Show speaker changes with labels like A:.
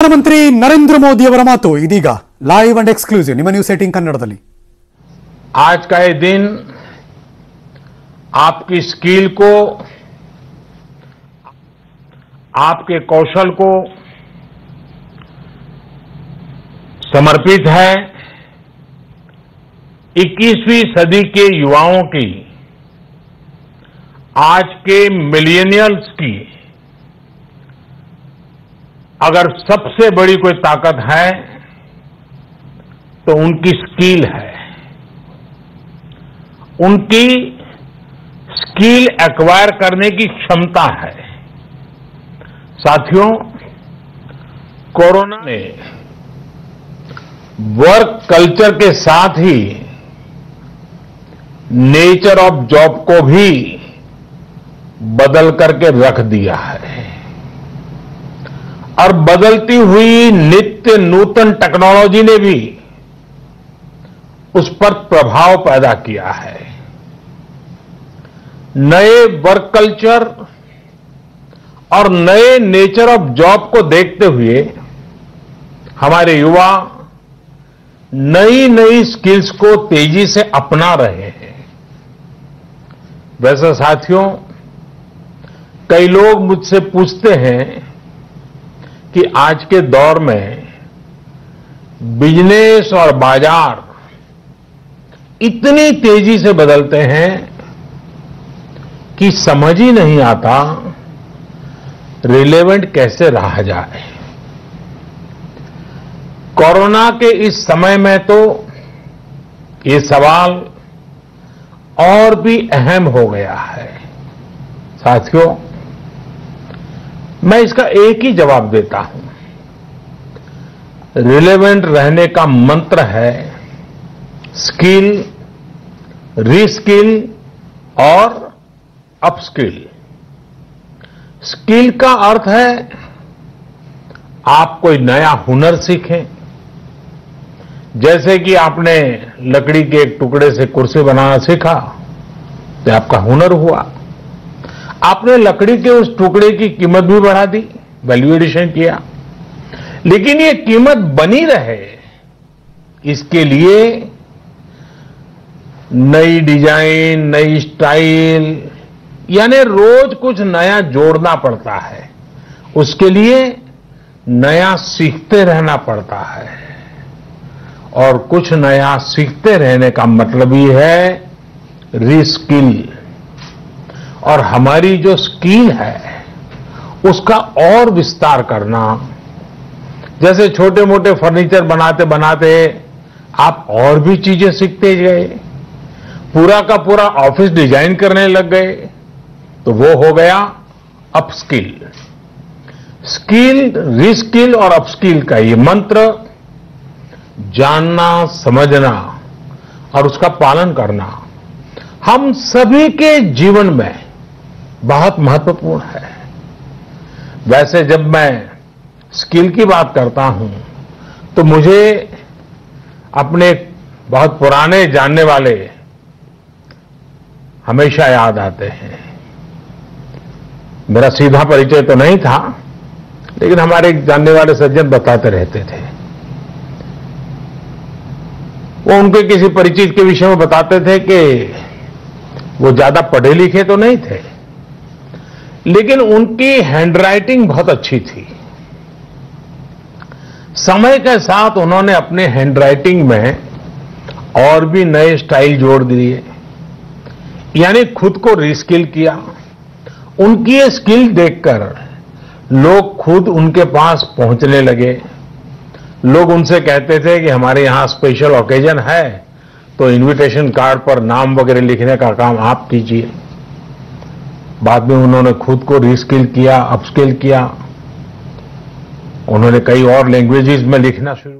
A: ಪ್ರಧಾನಮಂತ್ರಿ ನರೇಂದ್ರ ಮೋದಿ ಅವರ ಮಾತು ಇದೀಗ ಲೈವ್ ಅಂಡ್ ಎಕ್ಸ್ಕ್ಲೂಸಿವ್ ನಿಮ್ಮ ನ್ಯೂಸ್ 18 ಕನ್ನಡದಲ್ಲಿ।
B: आज का ये दिन आपकी स्किल को, आपके कौशल को समर्पित है। 21वीं सदी के युवाओं की, आज के मिलेनियल्स की अगर सबसे बड़ी कोई ताकत है तो उनकी स्किल है। उनकी स्किल एक्वायर करने की क्षमता है। साथियों, कोरोना ने वर्क कल्चर के साथ ही नेचर ऑफ जॉब को भी बदल करके रख दिया है और बदलती हुई नित्य नूतन टेक्नोलॉजी ने भी उस पर प्रभाव पैदा किया है। नए वर्क कल्चर और नए नेचर ऑफ जॉब को देखते हुए हमारे युवा नई नई स्किल्स को तेजी से अपना रहे हैं। वैसे साथियों, कई लोग मुझसे पूछते हैं कि आज के दौर में बिजनेस और बाजार इतनी तेजी से बदलते हैं कि समझ ही नहीं आता रिलेवेंट कैसे रहा जाए। कोरोना के इस समय में तो ये सवाल और भी अहम हो गया है। साथियों, मैं इसका एक ही जवाब देता हूं। रिलेवेंट रहने का मंत्र है स्किल, रीस्किल और अपस्किल। स्किल का अर्थ है आप कोई नया हुनर सीखें। जैसे कि आपने लकड़ी के एक टुकड़े से कुर्सी बनाना सीखा तो आपका हुनर हुआ। आपने लकड़ी के उस टुकड़े की कीमत भी बढ़ा दी, वैल्यू एडिशन किया, लेकिन ये कीमत बनी रहे इसके लिए नई डिजाइन, नई स्टाइल, यानी रोज कुछ नया जोड़ना पड़ता है। उसके लिए नया सीखते रहना पड़ता है और कुछ नया सीखते रहने का मतलब ही है रीस्किल। और हमारी जो स्किल है उसका और विस्तार करना। जैसे छोटे मोटे फर्नीचर बनाते बनाते आप और भी चीजें सीखते गए, पूरा का पूरा ऑफिस डिजाइन करने लग गए, तो वो हो गया अपस्किल। स्किल, रीस्किल और अपस्किल का ये मंत्र जानना, समझना और उसका पालन करना हम सभी के जीवन में बहुत महत्वपूर्ण है। वैसे जब मैं स्किल की बात करता हूं तो मुझे अपने बहुत पुराने जानने वाले हमेशा याद आते हैं। मेरा सीधा परिचय तो नहीं था, लेकिन हमारे एक जानने वाले सज्जन बताते रहते थे। वो उनके किसी परिचित के विषय में बताते थे कि वो ज्यादा पढ़े लिखे तो नहीं थे, लेकिन उनकी हैंडराइटिंग बहुत अच्छी थी। समय के साथ उन्होंने अपने हैंडराइटिंग में और भी नए स्टाइल जोड़ दिए, यानी खुद को रीस्किल किया। उनकी ये स्किल देखकर लोग खुद उनके पास पहुंचने लगे। लोग उनसे कहते थे कि हमारे यहां स्पेशल ओकेजन है तो इनविटेशन कार्ड पर नाम वगैरह लिखने का काम आप कीजिए। बाद में उन्होंने खुद को रीस्किल किया, अपस्किल किया। उन्होंने कई और लैंग्वेजेस में लिखना शुरू